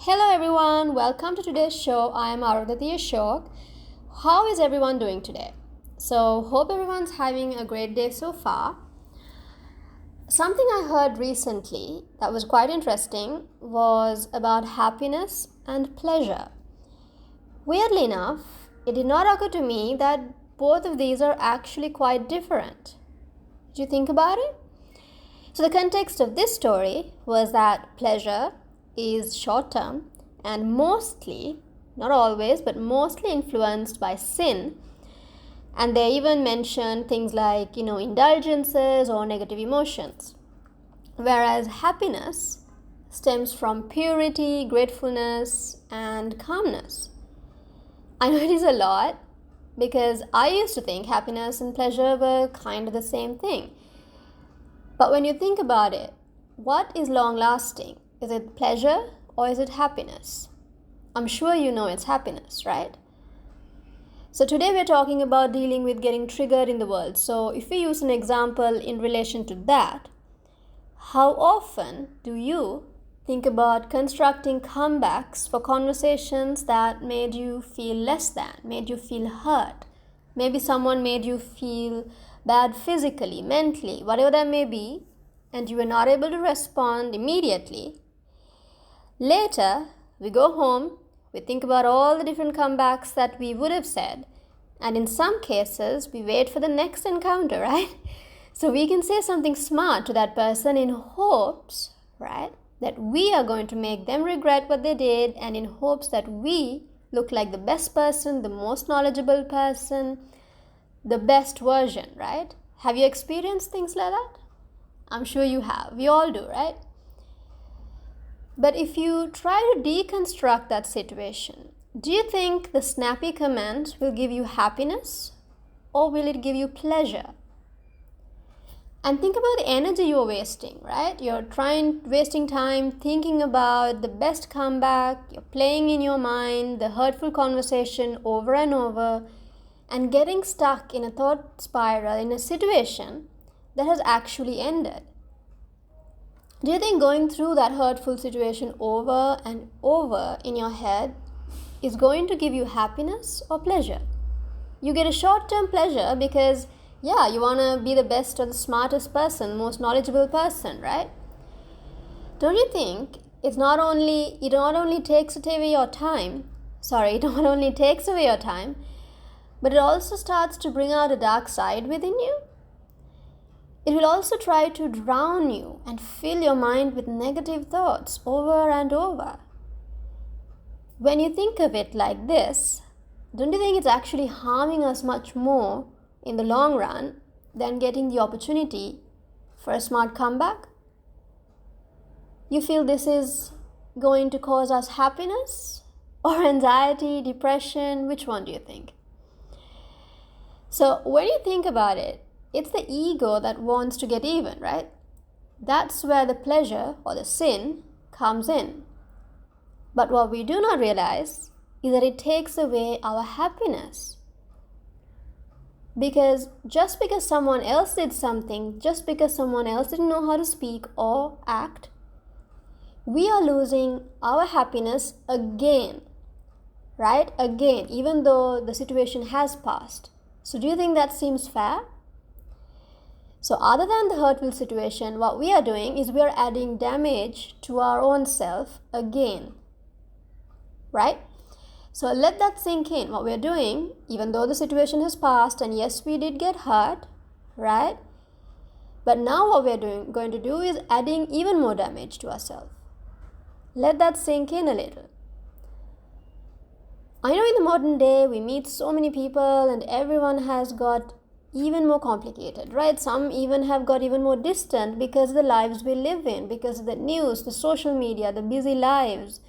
Hello everyone, welcome to today's show. I am Arundhati Ashok. How is everyone doing today? So, hope everyone's having a great day so far. Something I heard recently that was quite interesting was about happiness and pleasure. Weirdly enough, it did not occur to me that both of these are actually quite different. Did you think about it? So, the context of this story was that pleasure is short term and mostly, not always, but mostly influenced by sin. And they even mention things like, indulgences or negative emotions. Whereas happiness stems from purity, gratefulness, and calmness. I know it is a lot because I used to think happiness and pleasure were kind of the same thing. But when you think about it, what is long lasting? Is it pleasure or is it happiness? I'm sure you know it's happiness, right? So today we're talking about dealing with getting triggered in the world. So if we use an example in relation to that, how often do you think about constructing comebacks for conversations that made you feel less than, made you feel hurt? Maybe someone made you feel bad physically, mentally, whatever that may be, and you were not able to respond immediately. Later, we go home, we think about all the different comebacks that we would have said, and in some cases, we wait for the next encounter, right? So we can say something smart to that person in hopes, right, that we are going to make them regret what they did, and in hopes that we look like the best person, the most knowledgeable person, the best version, right? Have you experienced things like that? I'm sure you have. We all do, right? But if you try to deconstruct that situation, do you think the snappy comment will give you happiness or will it give you pleasure? And think about the energy you're wasting, right? You're wasting time thinking about the best comeback, you're playing in your mind the hurtful conversation over and over and getting stuck in a thought spiral in a situation that has actually ended. Do you think going through that hurtful situation over and over in your head is going to give you happiness or pleasure? You get a short-term pleasure because, you want to be the best or the smartest person, most knowledgeable person, right? Don't you think it not only takes away your time, but it also starts to bring out a dark side within you? It will also try to drown you and fill your mind with negative thoughts over and over. When you think of it like this, don't you think it's actually harming us much more in the long run than getting the opportunity for a smart comeback? You feel this is going to cause us happiness or anxiety, depression? Which one do you think? So when you think about it, it's the ego that wants to get even, right? That's where the pleasure or the sin comes in. But what we do not realize is that it takes away our happiness. Because just because someone else did something, just because someone else didn't know how to speak or act, we are losing our happiness again, right? Again, even though the situation has passed. So do you think that seems fair? So other than the hurtful situation, what we are doing is we are adding damage to our own self again, right? So let that sink in. What we are doing, even though the situation has passed, and yes, we did get hurt, right? But now what we are going to do is adding even more damage to ourselves. Let that sink in a little. I know in the modern day, we meet so many people and everyone has got even more complicated, right? Some even have got even more distant because of the lives we live in, because of the news, the social media, the busy lives.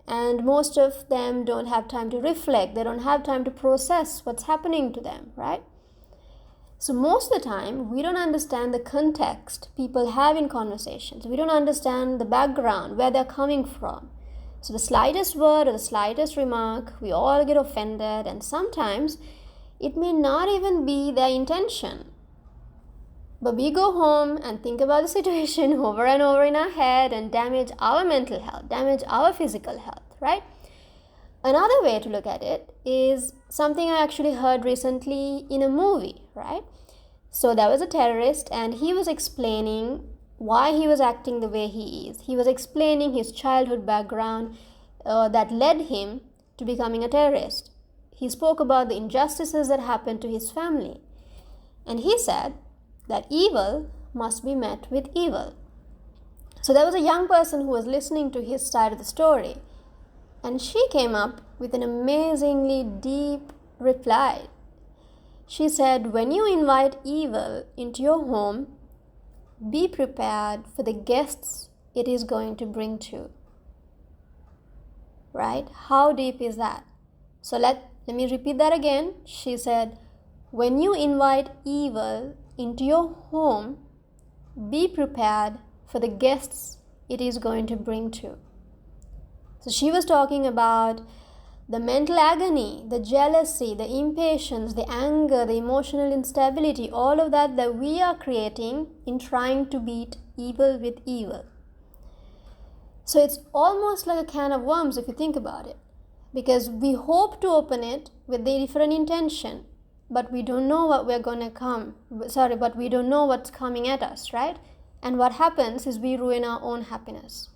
And most of them don't have time to reflect. They don't have time to process what's happening to them, right? So most of the time, we don't understand the context people have in conversations. We don't understand the background, where they're coming from. So the slightest word or the slightest remark, we all get offended, and sometimes it may not even be their intention. But we go home and think about the situation over and over in our head and damage our mental health, damage our physical health, right? Another way to look at it is something I actually heard recently in a movie, right? So there was a terrorist and he was explaining why he was acting the way he is. He was explaining his childhood background that led him to becoming a terrorist. He spoke about the injustices that happened to his family. And he said that evil must be met with evil. So there was a young person who was listening to his side of the story. And she came up with an amazingly deep reply. She said, when you invite evil into your home, be prepared for the guests it is going to bring to. Right? How deep is that? So let me repeat that again. She said, when you invite evil into your home, be prepared for the guests it is going to bring to. So she was talking about the mental agony, the jealousy, the impatience, the anger, the emotional instability, all of that we are creating in trying to beat evil with evil. So it's almost like a can of worms if you think about it, because we hope to open it with a different intention, but we don't know what but we don't know what's coming at us, right? And what happens is we ruin our own happiness.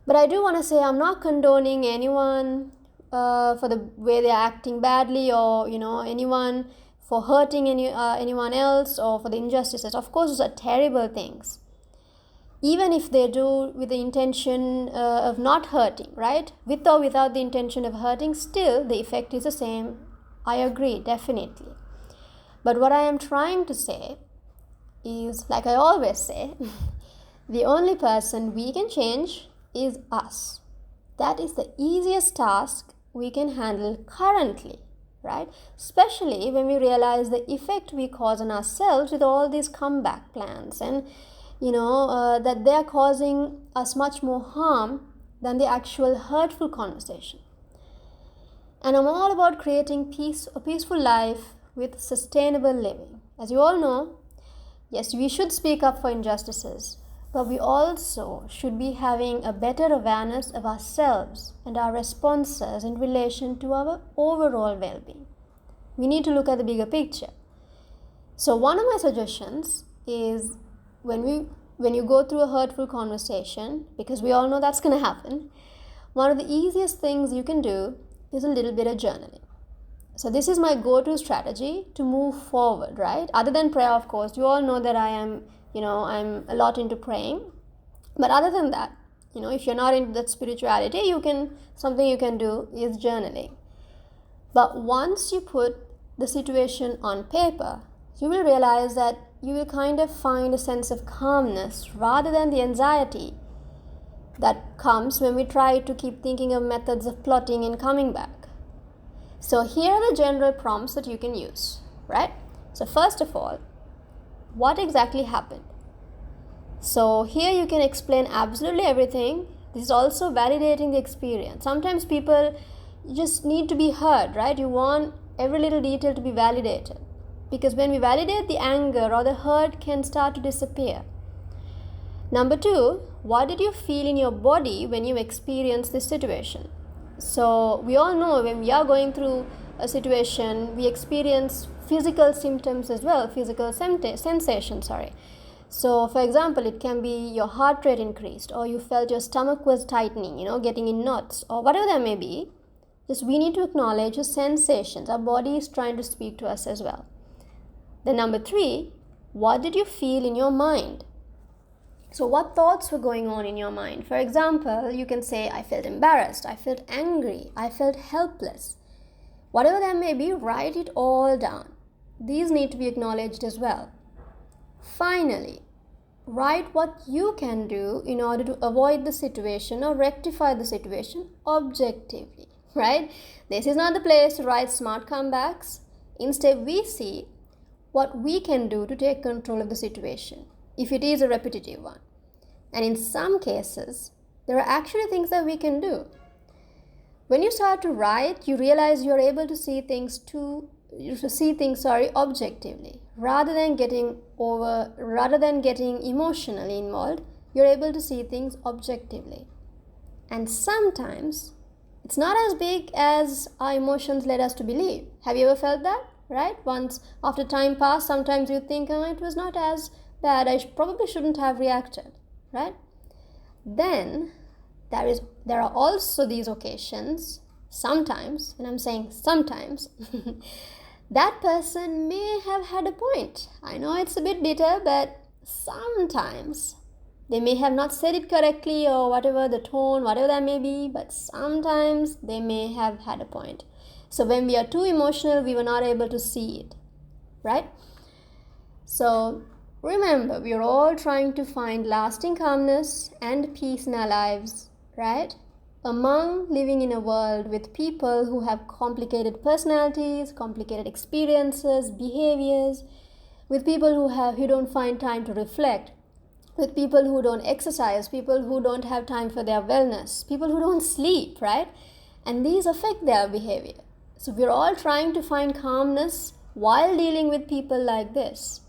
But I do want to say I'm not condoning anyone for the way they're acting badly, or anyone for hurting anyone else, or for the injustices. Of course, those are terrible things. Even if they do with the intention of not hurting, right? With or without the intention of hurting, still the effect is the same. I agree, definitely. But what I am trying to say is, like I always say, the only person we can change is us. That is the easiest task we can handle currently, right? Especially when we realize the effect we cause on ourselves with all these comeback plans, and that they are causing us much more harm than the actual hurtful conversation. And I'm all about creating a peaceful life with sustainable living. As you all know, yes, we should speak up for injustices, but we also should be having a better awareness of ourselves and our responses in relation to our overall well-being. We need to look at the bigger picture. So one of my suggestions is, when you go through a hurtful conversation, because we all know that's going to happen, one of the easiest things you can do is a little bit of journaling. So this is my go-to strategy to move forward, right? Other than prayer, of course, you all know that I'm a lot into praying. But other than that, if you're not into that spirituality, something you can do is journaling. But once you put the situation on paper, you will realize that you will kind of find a sense of calmness rather than the anxiety that comes when we try to keep thinking of methods of plotting and coming back. So here are the general prompts that you can use, right? So first of all, what exactly happened? So here you can explain absolutely everything. This is also validating the experience. Sometimes people just need to be heard, right? You want every little detail to be validated, because when we validate, the anger or the hurt can start to disappear. Number 2, what did you feel in your body when you experienced this situation? So we all know when we are going through a situation, we experience physical symptoms as well, physical sensations. So for example, it can be your heart rate increased, or you felt your stomach was tightening, getting in knots, or whatever that may be. Just we need to acknowledge the sensations. Our body is trying to speak to us as well. Then number 3, what did you feel in your mind? So what thoughts were going on in your mind? For example, you can say, I felt embarrassed, I felt angry, I felt helpless. Whatever that may be, write it all down. These need to be acknowledged as well. Finally, write what you can do in order to avoid the situation or rectify the situation objectively, right? This is not the place to write smart comebacks. Instead, we see what we can do to take control of the situation, if it is a repetitive one. And in some cases, there are actually things that we can do. When you start to write, you realize you're able to see things 2 objectively. Rather than getting emotionally involved, you're able to see things objectively. And sometimes it's not as big as our emotions led us to believe. Have you ever felt that? Right? Once after time passed, sometimes you think, oh, it was not as bad, probably shouldn't have reacted, right? Then there are also these occasions, sometimes, and I'm saying sometimes, that person may have had a point. I know it's a bit bitter, but sometimes they may have not said it correctly, or whatever the tone, whatever that may be, but sometimes they may have had a point. So when we are too emotional, we were not able to see it, right? So remember, we are all trying to find lasting calmness and peace in our lives, right? Among living in a world with people who have complicated personalities, complicated experiences, behaviors, with people who don't find time to reflect, with people who don't exercise, people who don't have time for their wellness, people who don't sleep, right? And these affect their behavior. So we're all trying to find calmness while dealing with people like this.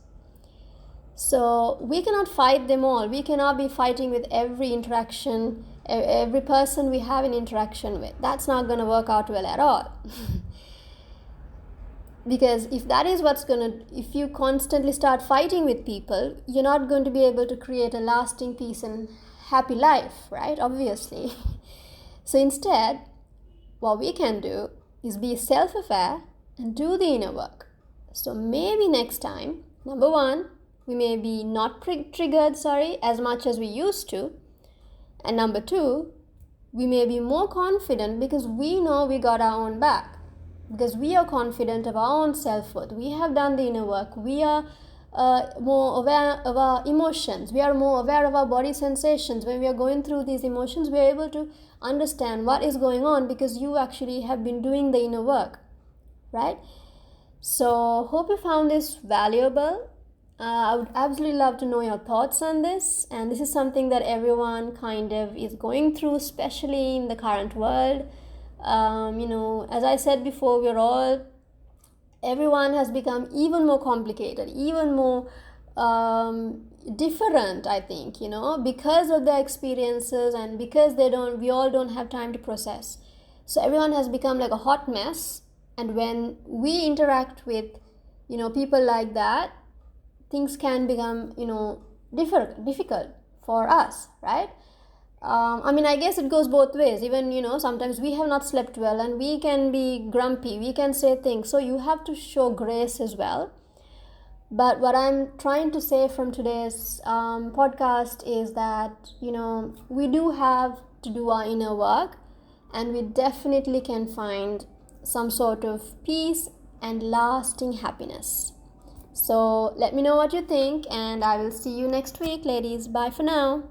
So we cannot fight them all. We cannot be fighting with every interaction, every person we have an interaction with. That's not going to work out well at all. Because if that is if you constantly start fighting with people, you're not going to be able to create a lasting peace and happy life, right? Obviously. So instead, what we can do is be self-aware and do the inner work. So maybe next time, number one, we may be not triggered, as much as we used to. And number two, we may be more confident because we know we got our own back. Because we are confident of our own self-worth. We have done the inner work. We are more aware of our emotions. We are more aware of our body sensations. When we are going through these emotions, we are able to understand what is going on because you actually have been doing the inner work, right? So hope you found this valuable. I would absolutely love to know your thoughts on this. And this is something that everyone kind of is going through, especially in the current world. As I said before, everyone has become even more complicated, even more different, I think, because of their experiences and because we all don't have time to process. So everyone has become like a hot mess. And when we interact with, people like that, things can become, difficult for us, right? I guess it goes both ways. Even, sometimes we have not slept well and we can be grumpy. We can say things. So you have to show grace as well. But what I'm trying to say from today's podcast is that, we do have to do our inner work and we definitely can find some sort of peace and lasting happiness. So let me know what you think and I will see you next week, ladies. Bye for now.